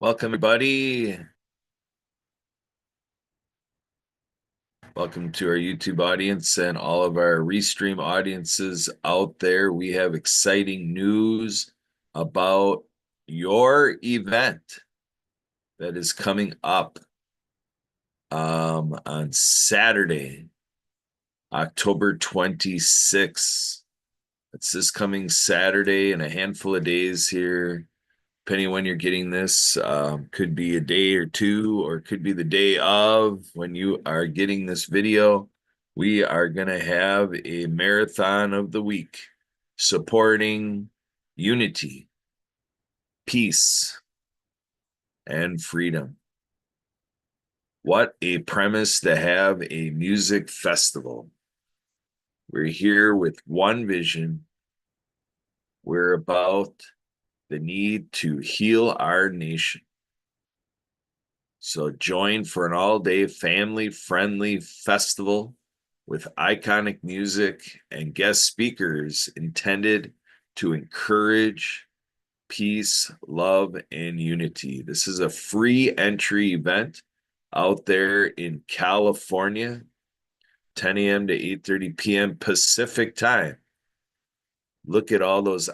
Welcome, everybody. Welcome to our YouTube audience and all of our Restream audiences out there. We have exciting news about your event that is coming up on Saturday, October 26th. It's this coming Saturday in a handful of days here. Depending on when you're getting this, could be a day or two, or it could be the day of when you are getting this video. We are going to have a marathon of the week supporting unity, peace, and freedom. What a premise to have a music festival. We're here with one vision. We're about the need to heal our nation. So join for an all-day family-friendly festival with iconic music and guest speakers intended to encourage peace, love, and unity. This is a free entry event out there in California, 10 a.m. to 8:30 p.m. Pacific time. Look at all those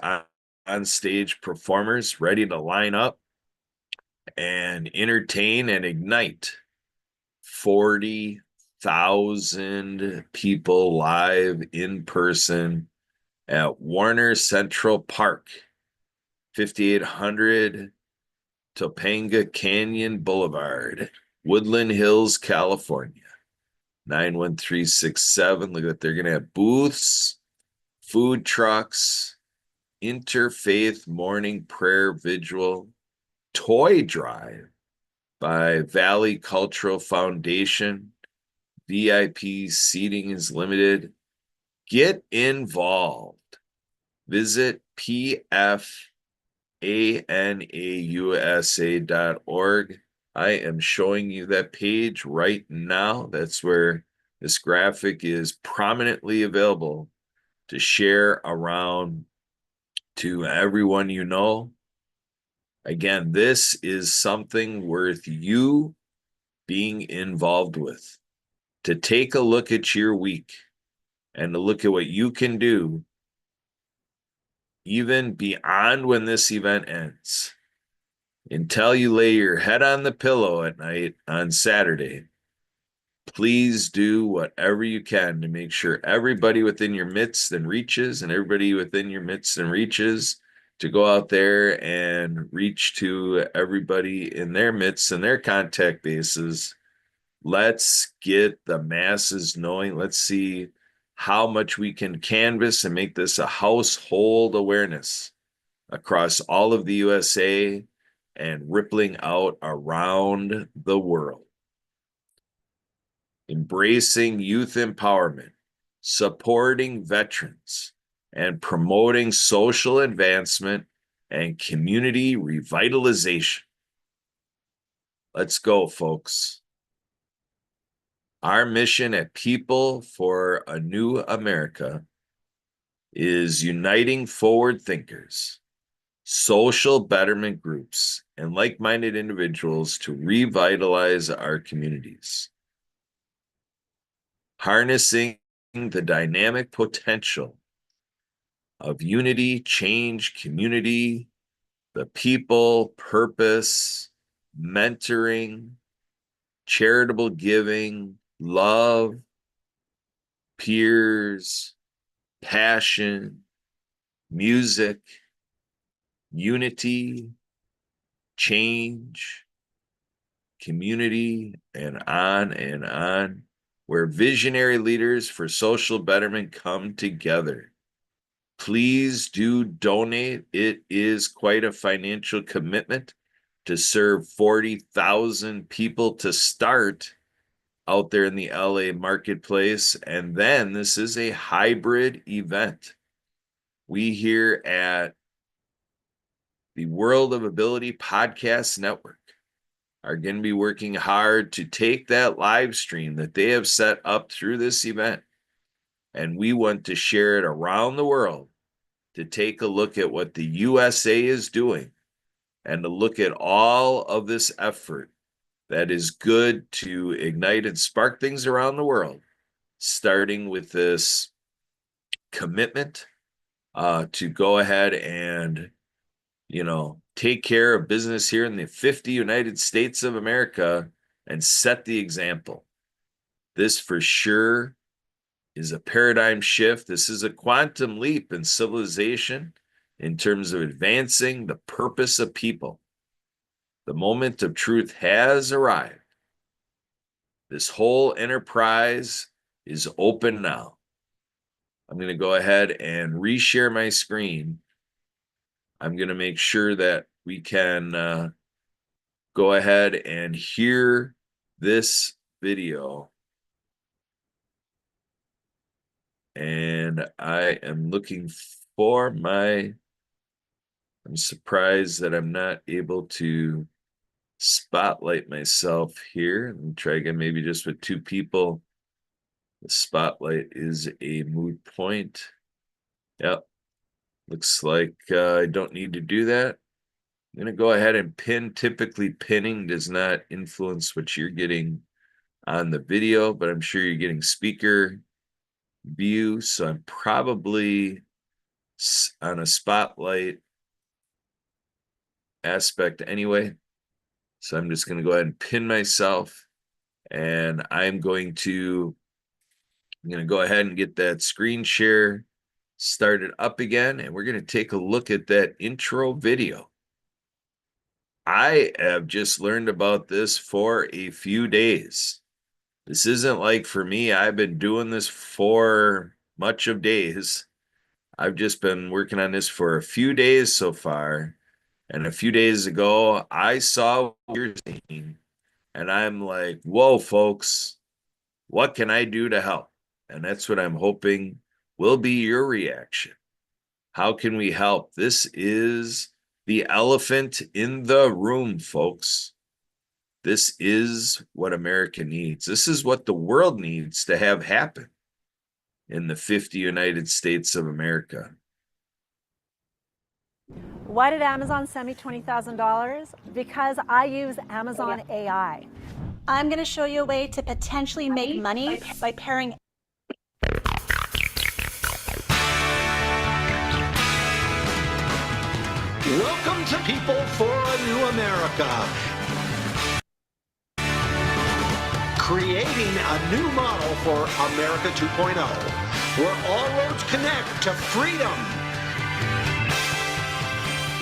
on-stage performers ready to line up and entertain and ignite 40,000 people live in person at Warner Central Park, 5800 Topanga Canyon Boulevard, Woodland Hills, California, 91367. Look at that. They're going to have booths, food trucks, interfaith morning prayer vigil, toy drive by Valley Cultural Foundation. VIP seating is limited. Get involved. Visit pfanausa.org. I am showing you that page right now. That's where this graphic is prominently available to share around to everyone you know. Again, this is something worth you being involved with. To take a look at your week and to look at what you can do even beyond when this event ends. Until you lay your head on the pillow at night on Saturday, please do whatever you can to make sure everybody within your midst and reaches, and everybody within your midst and reaches, to go out there and reach to everybody in their midst and their contact bases. Let's get the masses knowing. Let's see how much we can canvas and make this a household awareness across all of the USA and rippling out around the world. Embracing youth empowerment, supporting veterans, and promoting social advancement and community revitalization. Let's go, folks. Our mission at People for a New America is uniting forward thinkers, social betterment groups, and like-minded individuals to revitalize our communities. Harnessing the dynamic potential of unity, change, community, the people, purpose, mentoring, charitable giving, love, peers, passion, music, unity, change, community, and on, where visionary leaders for social betterment come together. Please do donate. It is quite a financial commitment to serve 40,000 people to start out there in the LA marketplace. And then this is a hybrid event. We here at the World of Ability Podcast Network are going to be working hard to take that live stream that they have set up through this event, and we want to share it around the world to take a look at what the USA is doing and to look at all of this effort that is good to ignite and spark things around the world, starting with this commitment to go ahead and, take care of business here in the 50 United States of America and set the example. This for sure is a paradigm shift. This is a quantum leap in civilization in terms of advancing the purpose of people. The moment of truth has arrived. This whole enterprise is open now. I'm going to go ahead and reshare my screen. I'm going to make sure that we can go ahead and hear this video. And I am looking for I'm surprised that I'm not able to spotlight myself here. Let me try again, maybe just with two people. The spotlight is a moot point. Yep. Looks like I don't need to do that. I'm going to go ahead and pin. Typically, pinning does not influence what you're getting on the video, but I'm sure you're getting speaker view. So I'm probably on a spotlight aspect anyway. So I'm just going to go ahead and pin myself, and I'm going to go ahead and get that screen share started up again, and we're going to take a look at that intro video. I have just learned about this for a few days. This isn't like for me, I've been doing this for much of days. I've just been working on this for a few days so far. And a few days ago, I saw what you're saying, and I'm like, whoa, folks, what can I do to help? And that's what I'm hoping will be your reaction. How can we help? This is the elephant in the room, folks. This is what America needs. This is what the world needs to have happen in the 50 United States of America. Why did Amazon send me $20,000? Because I use Amazon AI. I'm going to show you a way to potentially make money by pairing. Welcome to People for a New America. Creating a new model for America 2.0, where all roads connect to freedom.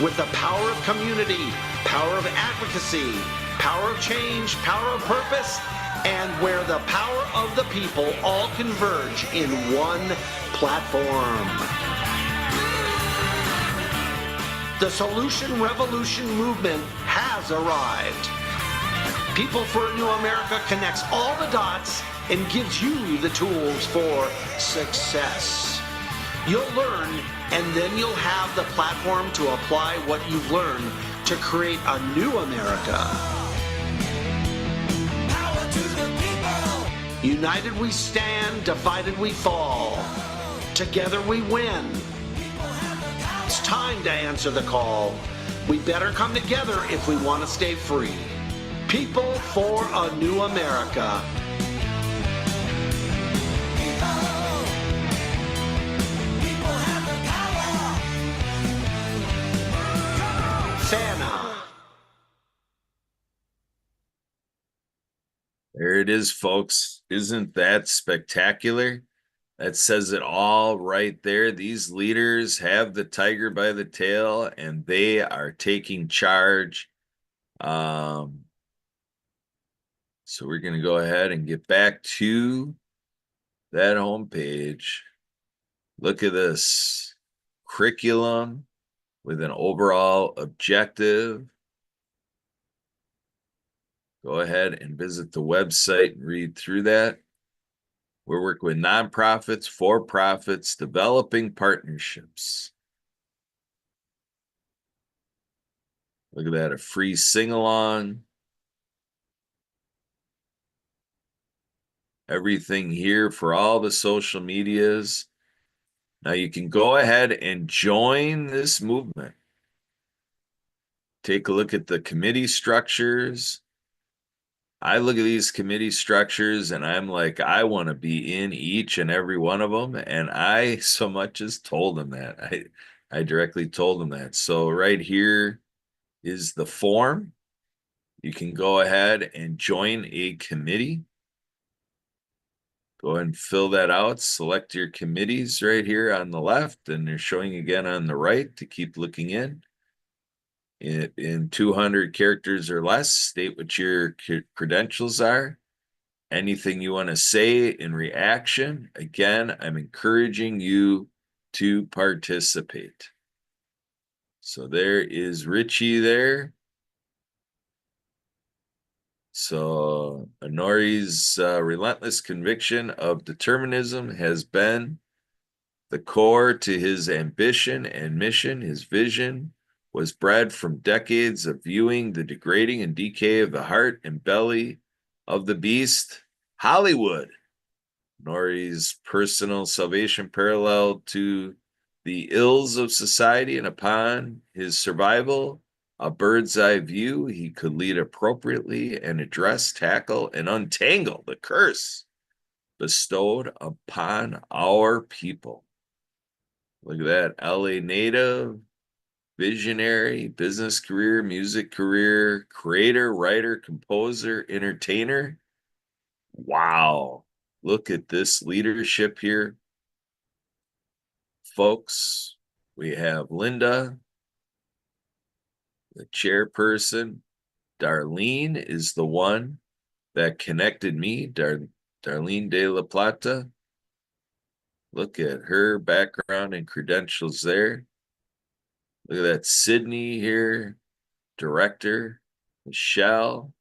With the power of community, power of advocacy, power of change, power of purpose, and where the power of the people all converge in one platform. The Solution Revolution movement has arrived. People for a New America connects all the dots and gives you the tools for success. You'll learn, and then you'll have the platform to apply what you've learned to create a new America. Power to the people. United we stand, divided we fall. Together we win. It's time to answer the call. We better come together if we want to stay free. People for a New America. Fana. There it is, folks. Isn't that spectacular? That says it all right there. These leaders have the tiger by the tail, and they are taking charge. So we're going to go ahead and get back to that homepage. Look at this curriculum with an overall objective. Go ahead and visit the website and read through that. We're working with nonprofits, for-profits, developing partnerships. Look at that, a free sing-along. Everything here for all the social medias. Now you can go ahead and join this movement. take a look at the committee structures. I look at these committee structures and I'm like, I want to be in each and every one of them. And I so much as told them that. I directly told them that. So right here is the form. You can go ahead and join a committee. Go ahead and fill that out. Select your committees right here on the left, and they're showing again on the right to keep looking in. In 200 characters or less, state what your credentials are. Anything you want to say in reaction. Again, I'm encouraging you to participate. So there is Richie there. So Honori's relentless conviction of determinism has been the core to his ambition and mission. His vision was bred from decades of viewing the degrading and decay of the heart and belly of the beast, Hollywood. Nori's personal salvation parallel to the ills of society, and upon his survival, a bird's eye view, he could lead appropriately and address, tackle, and untangle the curse bestowed upon our people. Look at that. LA native, visionary, business career, music career, creator, writer, composer, entertainer. Wow. Look at this leadership here. Folks, we have Linda, the chairperson. Darlene is the one that connected me, Darlene de la Plata. Look at her background and credentials there. Look at that, Sydney here, director, Michelle.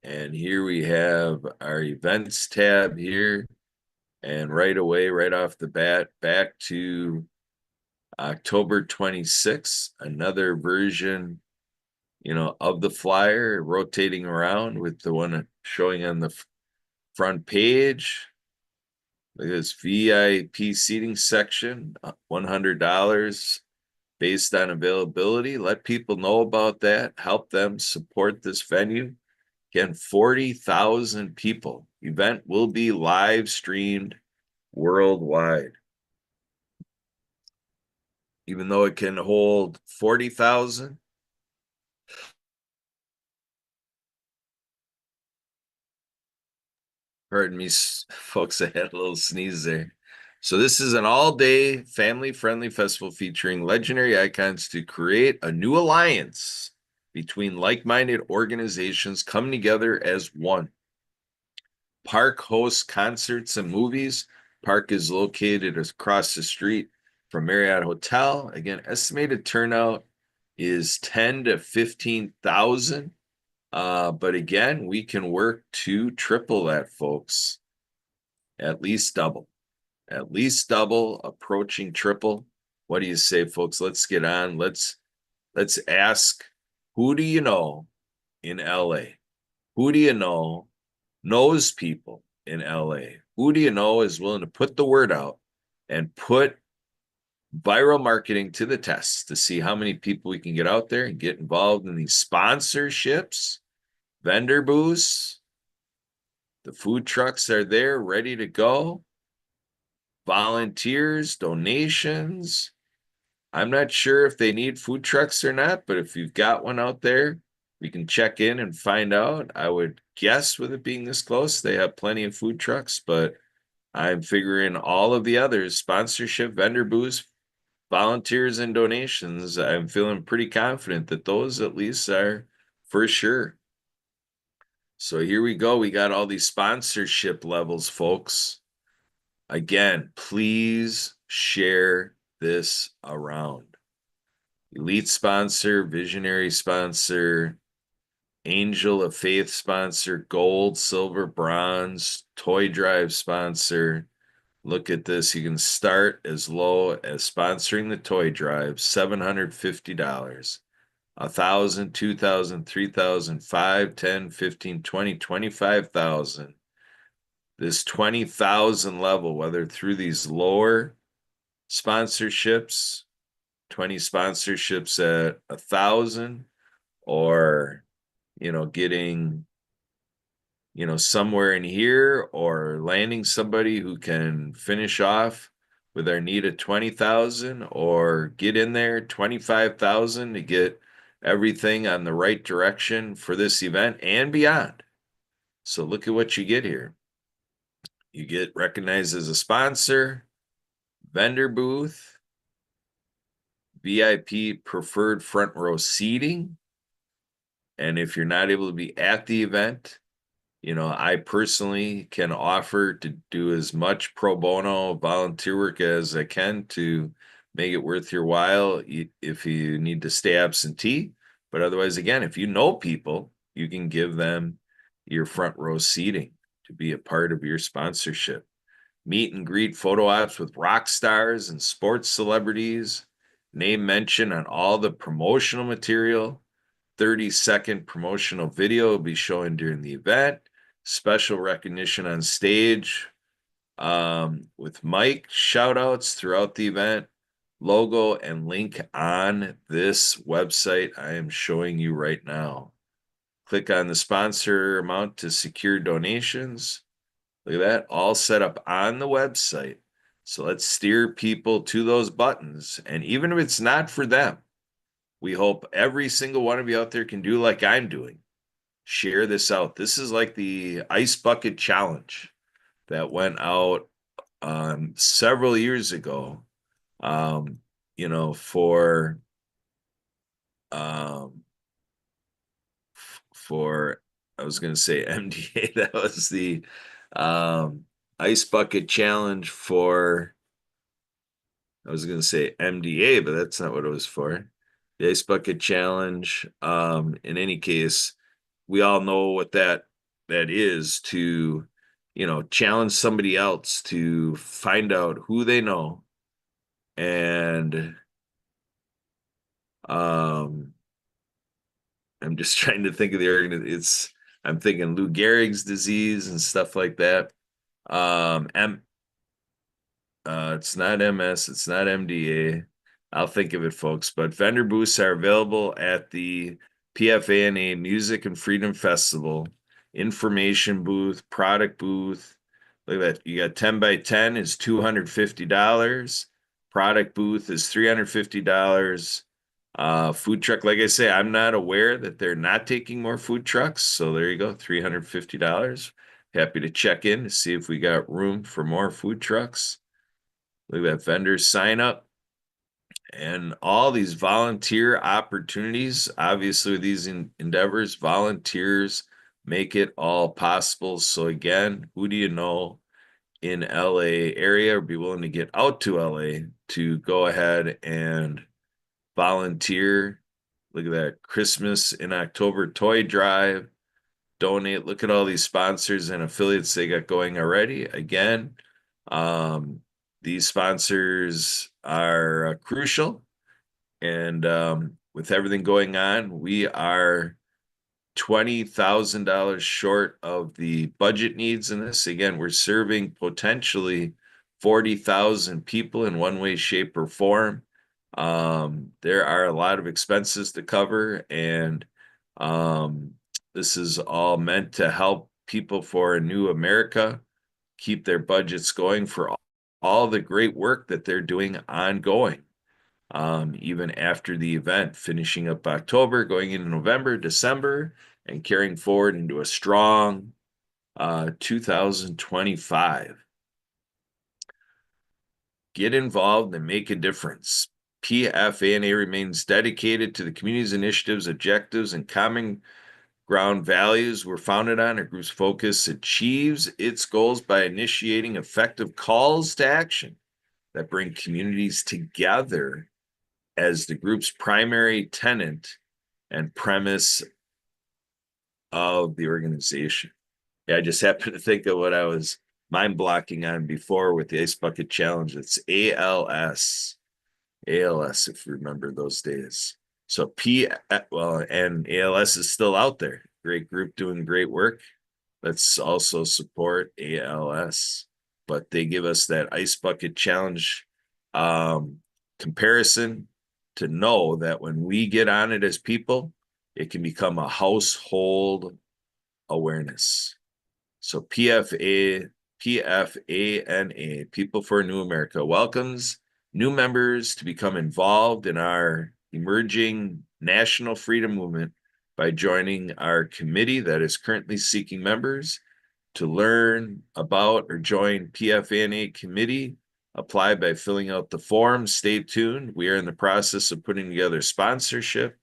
And here we have our events tab here. And right away, right off the bat, back to October 26th, another version, of the flyer rotating around with the one showing on the front page. Look at this VIP seating section, $100 based on availability. Let people know about that. Help them support this venue. Again, 40,000 people. Event will be live streamed worldwide. Even though it can hold 40,000. Pardon me, folks, I had a little sneeze there. So this is an all-day family-friendly festival featuring legendary icons to create a new alliance between like-minded organizations coming together as one. Park hosts concerts and movies. Park is located across the street from Marriott Hotel. Again, estimated turnout is 10 to 15,000. But again, we can work to triple that, folks. At least double. At least double, approaching triple. What do you say, folks? Let's get on. Let's ask, who do you know in LA? Who do you know knows people in LA? Who do you know is willing to put the word out and put viral marketing to the test to see how many people we can get out there and get involved in these sponsorships, vendor booths? The food trucks are there ready to go. Volunteers, donations. I'm not sure if they need food trucks or not, but if you've got one out there, we can check in and find out. I would guess with it being this close, they have plenty of food trucks, but I'm figuring all of the others, sponsorship, vendor booths, volunteers, and donations, I'm feeling pretty confident that those at least are for sure. So here we go. We got all these sponsorship levels, folks. Again, please share this around. Elite sponsor, visionary sponsor, angel of faith sponsor, gold, silver, bronze, toy drive sponsor. Look at this. You can start as low as sponsoring the toy drive, $750. 1,000, 2,000, 3,000, 5, 10, 15, 20, 25,000. This 20,000 level, whether through these lower sponsorships 20 sponsorships at 1,000, or, getting, somewhere in here, or landing somebody who can finish off with our need of 20,000, or get in there 25,000 to get everything on the right direction for this event and beyond. So look at what you get here. You get recognized as a sponsor, vendor booth, VIP preferred front row seating. And if you're not able to be at the event, I personally can offer to do as much pro bono volunteer work as I can to make it worth your while if you need to stay absentee. But otherwise, again, if you know people, you can give them your front row seating to be a part of your sponsorship. Meet and greet photo ops with rock stars and sports celebrities. Name mention on all the promotional material. 30-second promotional video will be shown during the event. Special recognition on stage with mic shout outs throughout the event. Logo and link on this website I am showing you right now. Click on the sponsor amount to secure donations. Look at that, all set up on the website. So let's steer people to those buttons. And even if it's not for them, we hope every single one of you out there can do like I'm doing. Share this out. This is like the Ice Bucket Challenge that went out several years ago, for I was going to say MDA. That was the Ice Bucket Challenge for, I was going to say MDA, but that's not what it was for. The Ice Bucket Challenge. In any case, we all know what that is, to, challenge somebody else to find out who they know. And I'm just trying to think of the organization. I'm thinking Lou Gehrig's disease and stuff like that. It's not MS, it's not MDA. I'll think of it, folks. But vendor booths are available at the PFANA Music and Freedom Festival. Information booth, product booth. Look at that. You got 10 by 10 is $250. Product booth is $350. Food truck, like I say, I'm not aware that they're not taking more food trucks. So there you go, $350. Happy to check in to see if we got room for more food trucks. Look at that, vendors sign up. And all these volunteer opportunities, obviously with these endeavors, volunteers make it all possible. So again, who do you know in LA area or be willing to get out to LA to go ahead and volunteer? Look at that, Christmas in October toy drive, donate. Look at all these sponsors and affiliates they got going already. Again, these sponsors are crucial. And with everything going on, we are $20,000 short of the budget needs in this. Again, we're serving potentially 40,000 people in one way, shape, or form. There are a lot of expenses to cover, and this is all meant to help people for a new America keep their budgets going for all the great work that they're doing ongoing. Even after the event, finishing up October, going into November, December, and carrying forward into a strong 2025. Get involved and make a difference. PFANA remains dedicated to the community's initiatives, objectives, and common ground values we're founded on. Our group's focus achieves its goals by initiating effective calls to action that bring communities together as the group's primary tenet and premise of the organization. Yeah, I just happened to think of what I was mind blocking on before with the Ice Bucket Challenge. It's ALS, if you remember those days. So and ALS is still out there. Great group doing great work. Let's also support ALS. But they give us that Ice Bucket Challenge comparison to know that when we get on it as people, it can become a household awareness. So PFANA, People for a New America, welcomes new members to become involved in our emerging national freedom movement by joining our committee that is currently seeking members. To learn about or join PFANA committee, apply by filling out the form. Stay tuned. We are in the process of putting together sponsorship,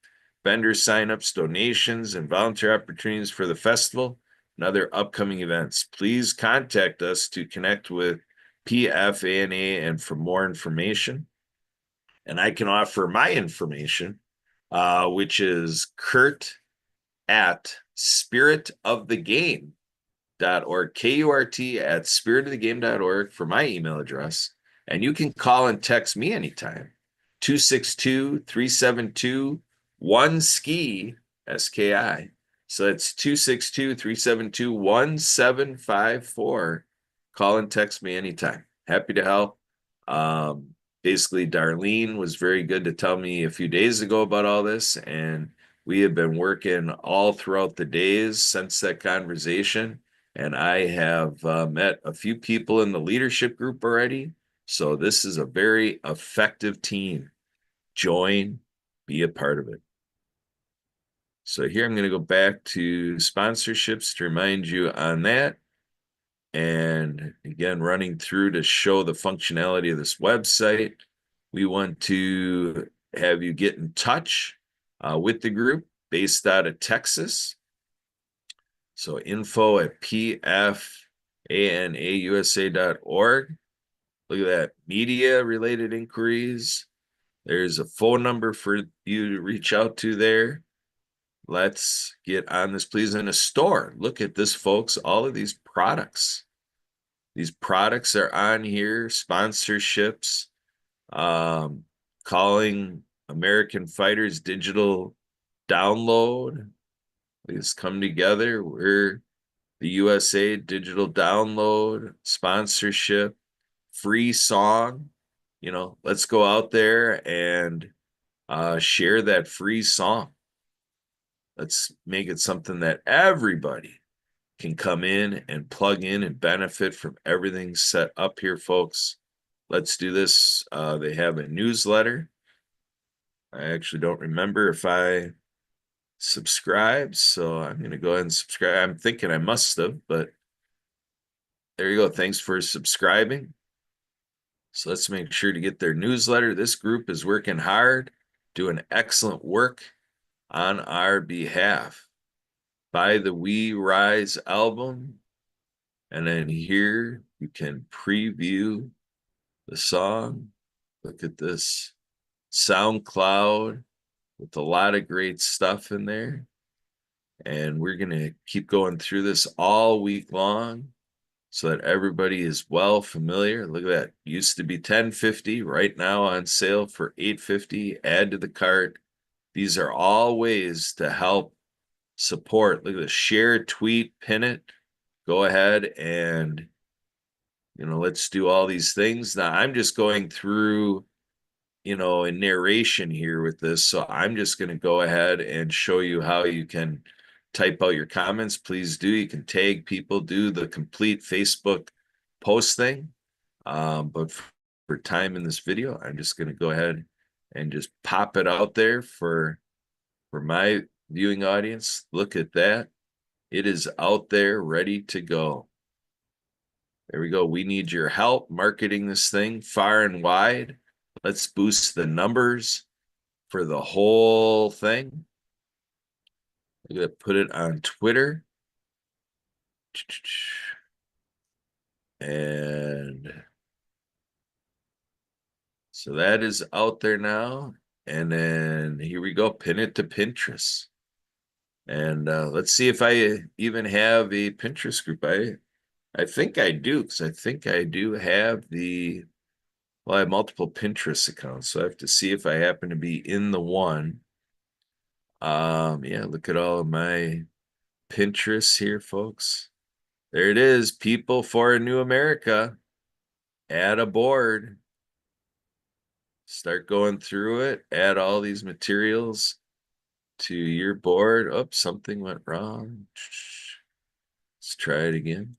vendor signups, donations, and volunteer opportunities for the festival and other upcoming events. Please contact us to connect with PFANA and for more information. And I can offer my information, which is Kurt at spiritofthegame.org, KURT at spiritofthegame.org for my email address. And you can call and text me anytime, 262-372-1SKI, SKI. So that's 262-372-1754. Call and text me anytime. Happy to help. Basically, Darlene was very good to tell me a few days ago about all this, and we have been working all throughout the days since that conversation, and I have met a few people in the leadership group already. So this is a very effective team. Join, be a part of it. So here I'm going to go back to sponsorships to remind you on that. And again, running through to show the functionality of this website. We want to have you get in touch with the group based out of Texas. So info at pfanausa.org. Look at that, media related inquiries. There's a phone number for you to reach out to there. Let's get on this, please. In a store, look at this, folks. All of these products. These products are on here, sponsorships, calling American Fighters digital download. These come together. We're the USA digital download, sponsorship, free song. You know, let's go out there and share that free song. Let's make it something that everybody can come in and plug in and benefit from everything set up here, folks. Let's do this. They have a newsletter. I actually don't remember if I subscribed, so I'm going to go ahead and subscribe. I'm thinking I must have, but there you go. Thanks for subscribing. So let's make sure to get their newsletter. This group is working hard, doing excellent work on our behalf. Buy the We Rise album, and then here you can preview the song. Look at this SoundCloud with a lot of great stuff in there. And we're going to keep going through this all week long so that everybody is well familiar. Look at that. Used to be $10.50, right now on sale for $8.50. Add to the cart. These are all ways to help support. Look at this. Share, tweet, pin it. Go ahead and, you know, let's do all these things. Now, I'm just going through, you know, a narration here with this. So I'm just going to go ahead and show you how you can type out your comments. Please do. You can tag people, do the complete Facebook post thing. But for time in this video, I'm just going to go ahead and just pop it out there for my viewing audience. Look at that. It is out there ready to go. There we go. We need your help marketing this thing far and wide. Let's boost the numbers for the whole thing. I'm going to put it on Twitter. And so that is out there now. And then here we go. Pin it to Pinterest. And let's see if I even have a Pinterest group. I think I do, because I think I do have well, I have multiple Pinterest accounts, so I have to see if I happen to be in the one. Yeah, look at all of my Pinterest here, folks. There it is, People for a New America. Add a board. Start going through it, add all these materials to your board. Oh, something went wrong. Let's try it again.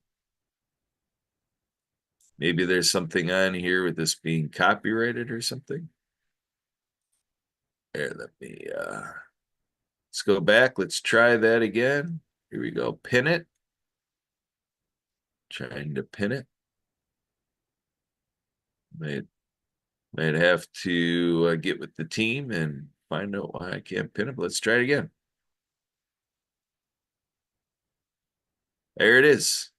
Maybe there's something on here with this being copyrighted or something. There, let's go back. Let's try that again. Here we go. Pin it. Trying to pin it. Might have to get with the team and find out why I can't pin it. But let's try it again. There it is.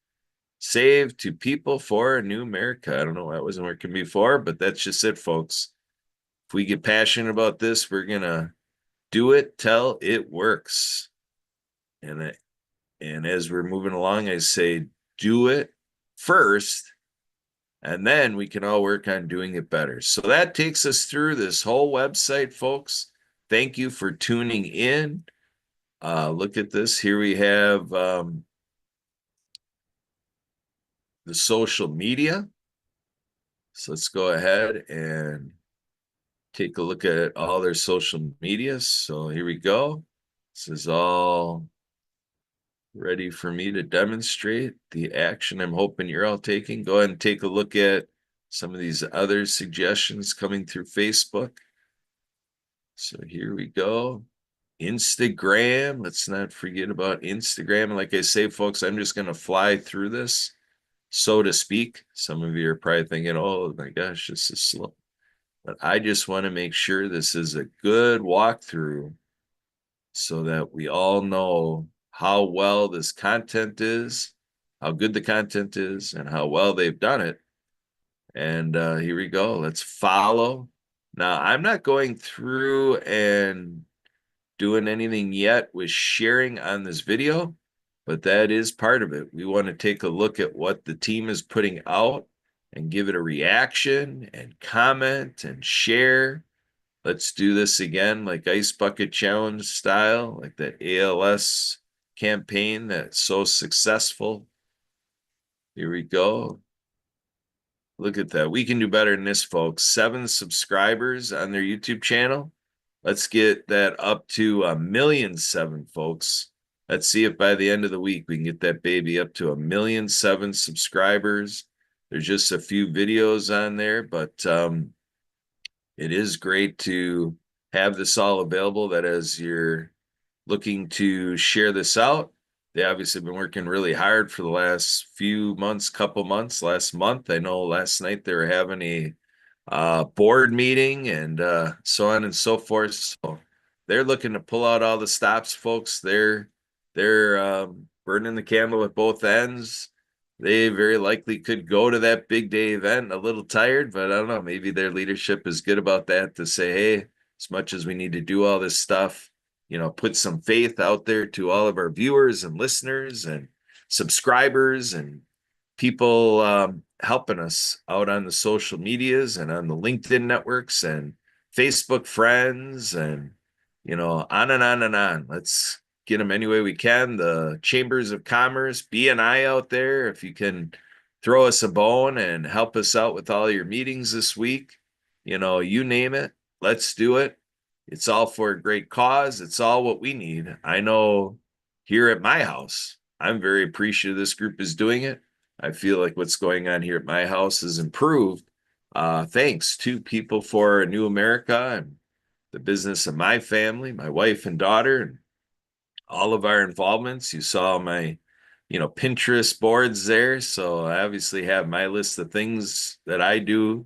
Save to people for a new America. I don't know why it wasn't working before, but that's just it, folks. If we get passionate about this, we're gonna do it till it works. And as we're moving along, I say do it first, and then we can all work on doing it better. So that takes us through this whole website, folks. Thank you for tuning in. Look at this. Here we have the social media. So let's go ahead and take a look at all their social media. So here we go. This is all ready for me to demonstrate the action I'm hoping you're all taking. Go ahead and take a look at some of these other suggestions coming through Facebook. So here we go. Instagram. Let's not forget about Instagram. And like I say, folks, I'm just going to fly through this, so to speak. Some of you are probably thinking, oh my gosh, this is slow. But I just want to make sure this is a good walkthrough so that we all know how well this content is, how good the content is, and how well they've done it. And here we go. Let's follow. Now, I'm not going through and doing anything yet with sharing on this video, but that is part of it. We want to take a look at what the team is putting out and give it a reaction and comment and share. Let's do this again, like Ice Bucket Challenge style, like that ALS campaign that's so successful. Here we go. Look at that. We can do better than this, folks. 7 subscribers on their YouTube channel. Let's get that up to 1,000,007, folks. Let's see if by the end of the week we can get that baby up to 1,000,007 subscribers. There's just a few videos on there, but it is great to have this all available, that as you're looking to share this out. They obviously have been working really hard for the last few months, couple months. Last month, I know last night they were having a board meeting and so on and so forth. So they're looking to pull out all the stops, folks. They're burning the candle at both ends. They very likely could go to that big day event a little tired, but I don't know. Maybe their leadership is good about that, to say, hey, as much as we need to do all this stuff, put some faith out there to all of our viewers and listeners and subscribers and people helping us out on the social medias and on the LinkedIn networks and Facebook friends and, on and on and on. Let's get them any way we can. The chambers of commerce, be an eye out there. If you can throw us a bone and help us out with all your meetings this week, you name it, let's do it. It's all for a great cause. It's all what we need. I know here at my house, I'm very appreciative this group is doing it. I feel like what's going on here at my house is improved thanks to People for a New America and the business of my family, my wife and daughter, and all of our involvements. You saw my, Pinterest boards there. So I obviously have my list of things that I do,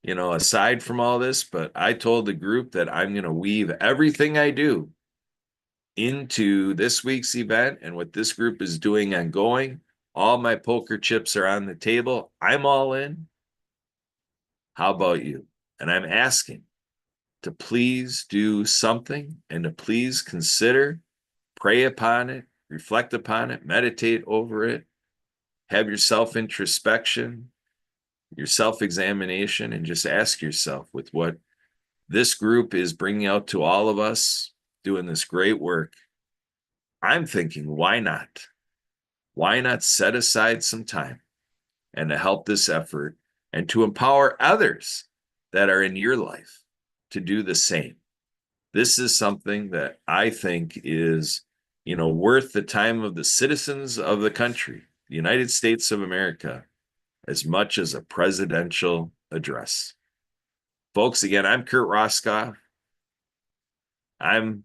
aside from all this, but I told the group that I'm going to weave everything I do into this week's event and what this group is doing ongoing. All my poker chips are on the table. I'm all in. How about you? And I'm asking to please do something and to please consider, pray upon it, reflect upon it, meditate over it, have your self-introspection, your self-examination, and just ask yourself, with what this group is bringing out to all of us, doing this great work, I'm thinking, why not? Why not set aside some time and to help this effort and to empower others that are in your life to do the same. This is something that I think is, worth the time of the citizens of the country, the United States of America, as much as a presidential address. Folks, again, I'm Kurt Roskoff. I'm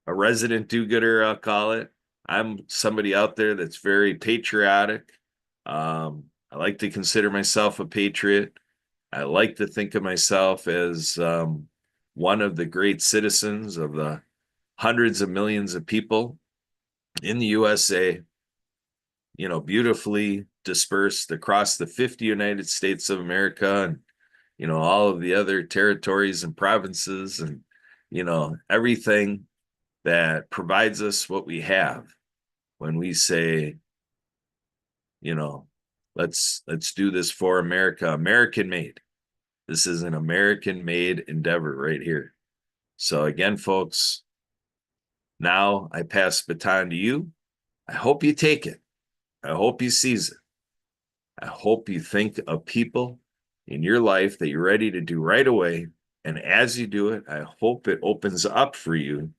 a resident do-gooder, I'll call it. I'm somebody out there that's very patriotic. I like to consider myself a patriot. I like to think of myself as one of the great citizens of the hundreds of millions of people in the USA, beautifully dispersed across the 50 United States of America and, all of the other territories and provinces and, everything that provides us what we have when we say, let's do this for America, American made. This is an American made endeavor right here. So again, folks, now I pass the baton to you. I hope you take it. I hope you seize it. I hope you think of people in your life that you're ready to do right away. And as you do it, I hope it opens up for you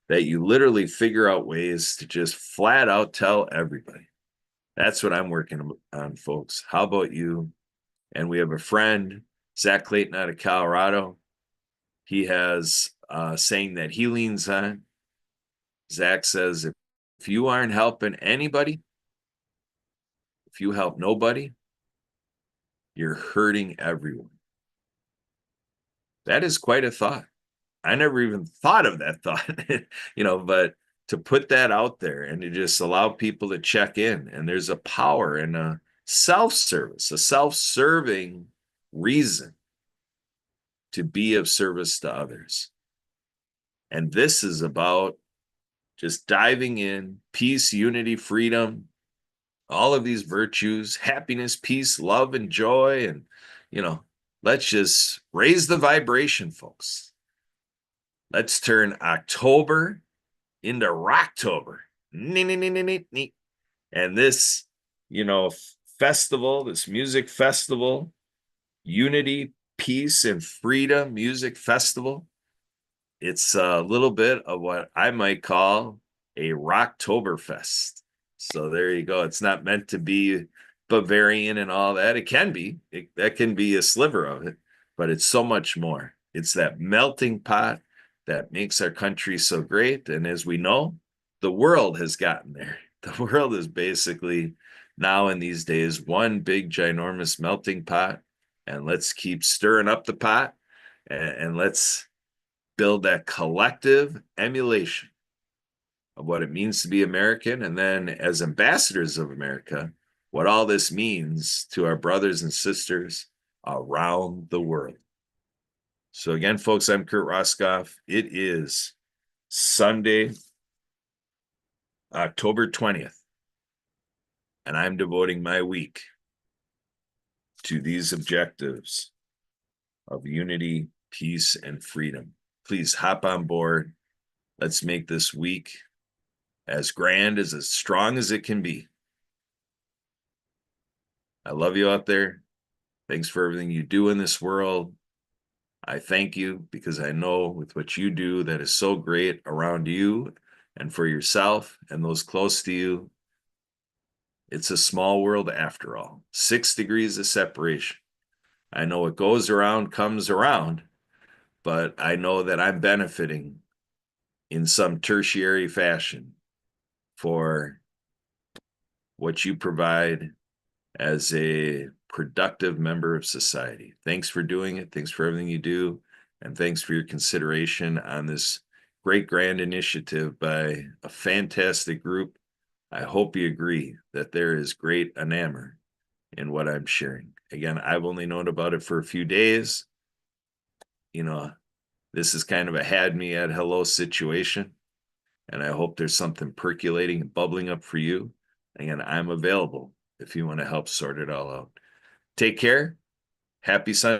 that you literally figure out ways to just flat out tell everybody. That's what I'm working on, folks. How about you? And we have a friend, Zach Clayton out of Colorado. He has a saying that he leans on. Zach says, if you aren't helping anybody, if you help nobody, you're hurting everyone. That is quite a thought. I never even thought of that thought, but to put that out there and to just allow people to check in, and there's a power in a self-service, a self-serving reason to be of service to others. And this is about just diving in, peace, unity, freedom, all of these virtues, happiness, peace, love, and joy. And, let's just raise the vibration, folks. Let's turn October into Rocktober. And this, festival, this music festival, unity, peace, and freedom music festival, it's a little bit of what I might call a Rocktoberfest. So there you go. It's not meant to be Bavarian and all that. It can be. That can be a sliver of it, but it's so much more. It's that melting pot that makes our country so great. And as we know, the world has gotten there. The world is basically now in these days one big ginormous melting pot. And let's keep stirring up the pot and let's build that collective emulation of what it means to be American. And then as ambassadors of America, what all this means to our brothers and sisters around the world. So again, folks, I'm Kurt Roskoff. It is Sunday, October 20th, and I'm devoting my week to these objectives of unity, peace, and freedom. Please hop on board. Let's make this week as grand, as strong as it can be. I love you out there. Thanks for everything you do in this world. I thank you because I know with what you do that is so great around you and for yourself and those close to you. It's a small world after all. 6 degrees of separation. I know what goes around comes around, but I know that I'm benefiting in some tertiary fashion for what you provide as a productive member of society. Thanks for doing it. Thanks for everything you do. And thanks for your consideration on this great grand initiative by a fantastic group. I hope you agree that there is great enamor in what I'm sharing. Again, I've only known about it for a few days. This is kind of a had me at hello situation. And I hope there's something percolating and bubbling up for you. Again, I'm available if you want to help sort it all out. Take care. Happy Sunday.